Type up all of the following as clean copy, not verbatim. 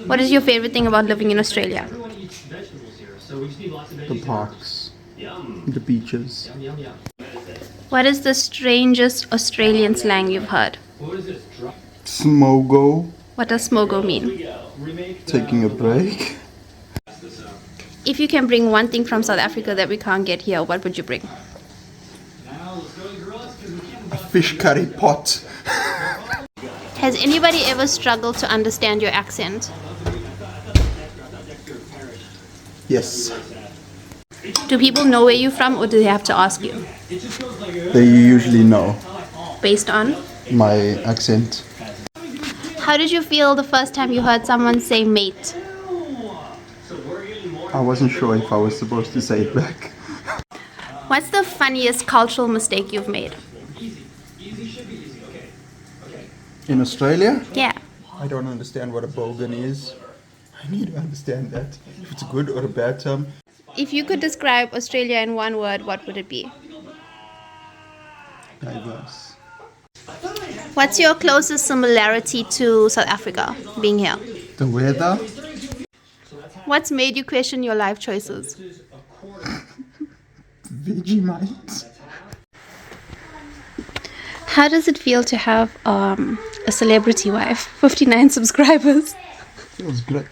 What is your favorite thing about living in Australia? The parks, the beaches. What is the strangest Australian slang you've heard? Smogo, What does smogo mean? taking a break. If you can bring one thing from South Africa that we can't get here, what would you bring? A fish curry pot. Has anybody ever struggled to understand your accent? Yes, Do people know where you're from, or do they have to ask you? they usually know Based on? my accent. How did you feel the first time you heard someone say mate? I wasn't sure if I was supposed to say it back. What's the funniest cultural mistake you've made? In Australia, Yeah. I don't understand what a bogan is. I need to understand that. If it's a good or a bad term. If you could describe Australia in one word, what would it be? Diverse. What's your closest similarity to South Africa, being here? The weather, What's made you question your life choices? Vegemite. How does it feel to have a celebrity wife? 59 subscribers. Feels great.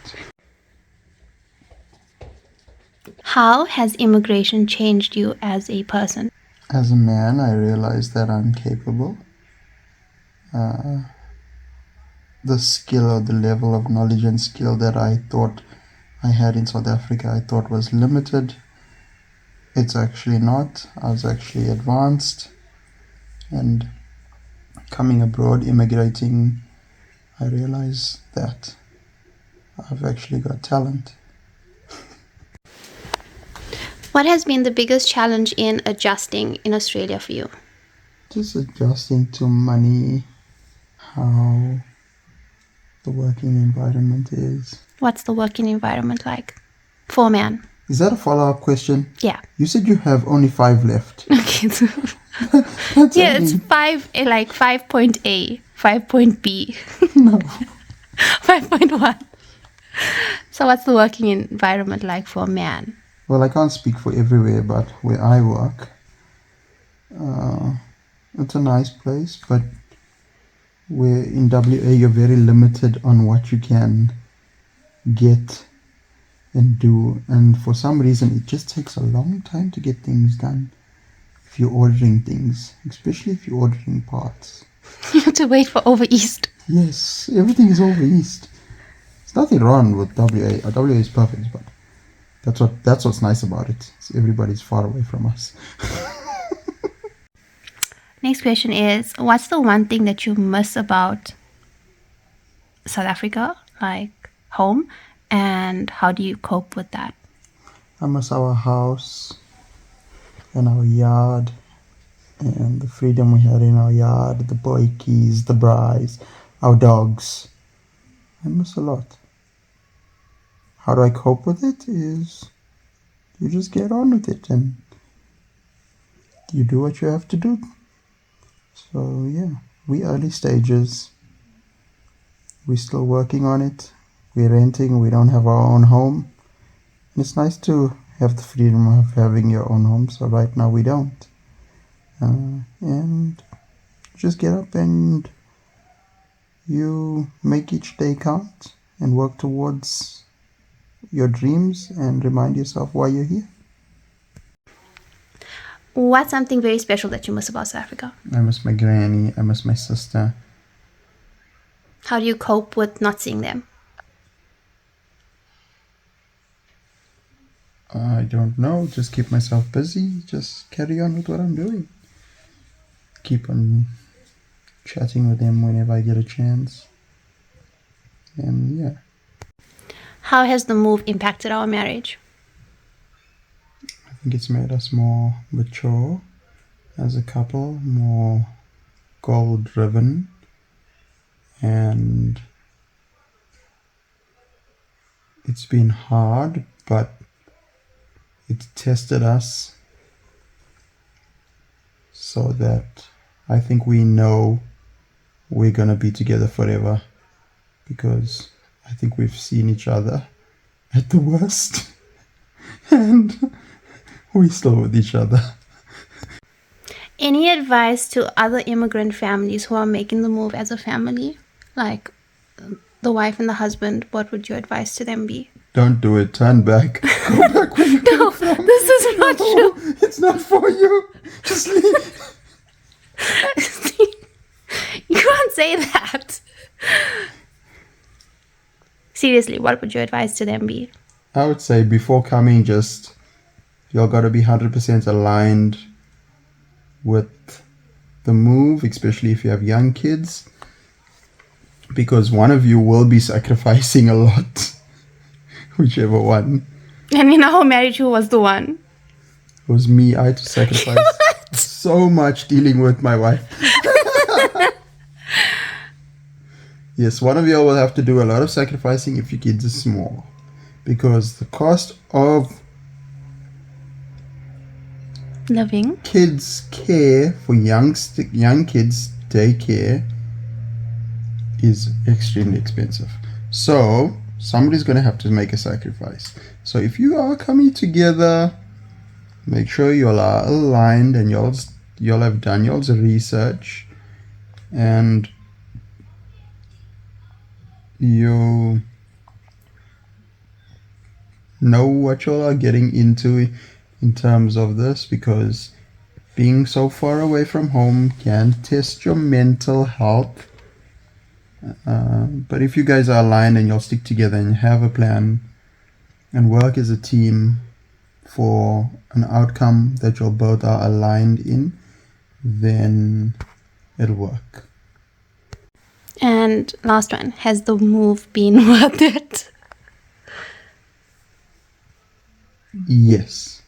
How has immigration changed you as a person? As a man, I realized that I'm capable. The skill or the level of knowledge and skill that I thought I had in South Africa, I thought was limited. It's actually not. I was actually advanced. And coming abroad, immigrating, I realized that I've actually got talent. What has been the biggest challenge in adjusting in Australia for you? Just adjusting to money, how the working environment is. What's the working environment like for a man? Is that a follow-up question? Yeah. You said you have only 5 left. Okay. That's Yeah, it's only- 5.A, 5.B, No. 5.1. So what's the working environment like for a man? Well, I can't speak for everywhere, but where I work, it's a nice place, but where in WA you're very limited on what you can get and do, and for some reason it just takes a long time to get things done if you're ordering things, especially if you're ordering parts. You have to wait for over East. Yes, everything is over east. There's nothing wrong with WA. WA is perfect, but that's what's nice about it. Everybody's far away from us. Next question is, what's the one thing that you miss about South Africa, like home, and how do you cope with that? I miss our house and our yard and the freedom we had in our yard, the boykies, the braais, our dogs. I miss a lot. How do I cope with it? Is you just get on with it and you do what you have to do. So yeah, we early stages. We're still working on it. We're renting. We don't have our own home. And it's nice to have the freedom of having your own home. So right now we don't. And just get up and you make each day count and work towards your dreams and remind yourself why you're here. What's something very special that you miss about South Africa? I miss my granny. I miss my sister. How do you cope with not seeing them? I don't know. Just keep myself busy. Just carry on with what I'm doing. Keep on chatting with them whenever I get a chance. And yeah. How has the move impacted our marriage? I think it's made us more mature as a couple, more goal-driven, and it's been hard, but it's tested us so that I think we know we're gonna be together forever, because I think we've seen each other at the worst. And we're still with each other. Any advice to other immigrant families who are making the move as a family? Like the wife and the husband, what would your advice to them be? Don't do it. Turn back. Go back where you No, came from. this is not No, true. it's not for you. Just leave. You can't say that. Seriously, what would your advice to them be? I would say before coming, just y'all got to be 100% aligned with the move, especially if you have young kids, because one of you will be sacrificing a lot, whichever one. And in our marriage, who was the one? It was me. I had to sacrifice so much dealing with my wife. Yes, one of y'all will have to do a lot of sacrificing if your kids are small, because the cost of Living. kids' care for young kids' daycare is extremely expensive. So somebody's going to have to make a sacrifice. So if you are coming together, make sure y'all are aligned and y'all have done y'all's research, and you know what y'all are getting into in terms of this, because being so far away from home can test your mental health. But if you guys are aligned and you'll stick together and have a plan and work as a team for an outcome that you both are aligned in, then it'll work. And last one, has the move been worth it? Yes.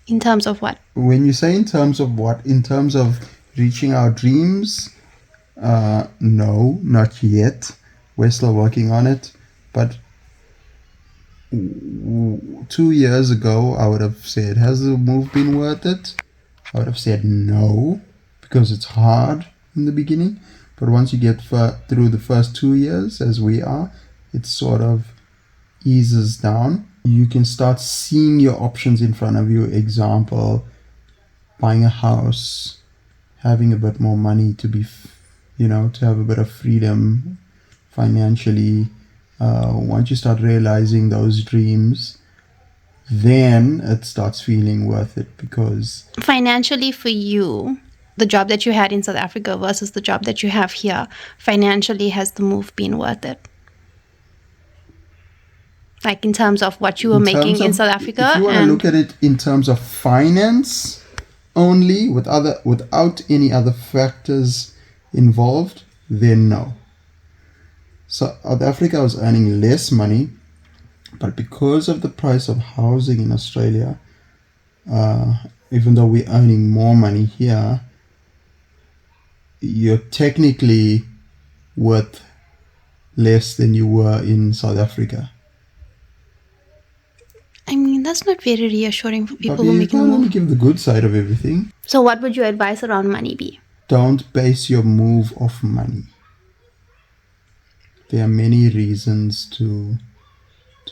In terms of what? When you say in terms of what? In terms of reaching our dreams? No, not yet. We're still working on it. But 2 years ago, I would have said, has the move been worth it? I would have said no, because it's hard in the beginning. But once you get through the first 2 years, as we are, it sort of eases down. You can start seeing your options in front of you. Example, buying a house, having a bit more money to be, to have a bit of freedom financially. Once you start realizing those dreams, then it starts feeling worth it, because Financially for you, the job that you had in South Africa versus the job that you have here, financially, has the move been worth it? Like in terms of what you were making in South Africa? If you want to look at it in terms of finance only, without any other factors involved, then no. So South Africa was earning less money, but because of the price of housing in Australia, even though we're earning more money here, you're technically worth less than you were in South Africa. I mean, that's not very reassuring for people But who are you making the can't only move. give the good side of everything. So what would your advice around money be? Don't base your move off money. There are many reasons to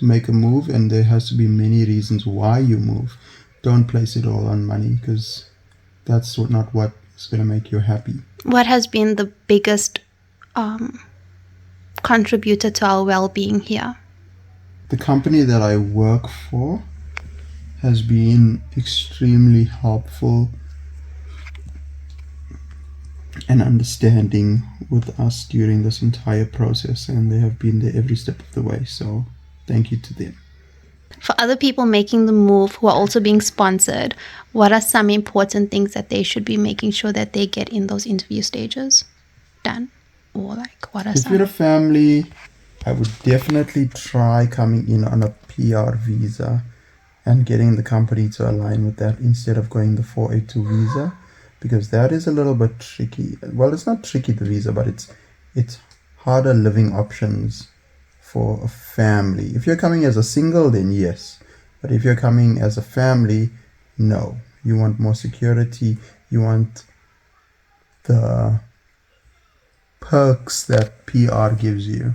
make a move, and there has to be many reasons why you move. Don't place it all on money, because that's not what is going to make you happy. What has been the biggest contributor to our well-being here? The company that I work for has been extremely helpful and understanding with us during this entire process, and they have been there every step of the way. So thank you to them. For other people making the move who are also being sponsored, what are some important things that they should be making sure that they get in those interview stages done? Or like, what are If you're a family, I would definitely try coming in on a PR visa and getting the company to align with that instead of going the 482 visa, because that is a little bit tricky. Well, it's not tricky, the visa, but it's harder living options for a family. If you're coming as a single, then yes. But if you're coming as a family, no. You want more security. You want the perks that PR gives you.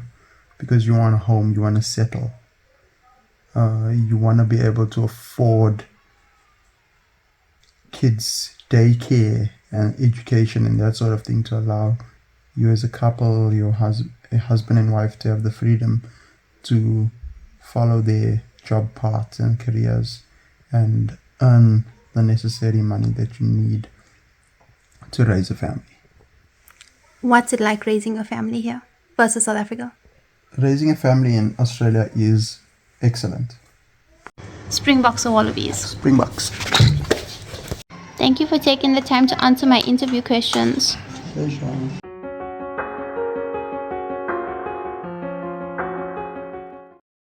because you want a home, you want to settle. You want to be able to afford kids' daycare and education and that sort of thing, to allow you as a couple, a husband and wife, to have the freedom to follow their job paths and careers and earn the necessary money that you need to raise a family. What's it like raising a family here versus South Africa? Raising a family in Australia is excellent. Springboks or Wallabies? Springboks. Thank you for taking the time to answer my interview questions. Pleasure.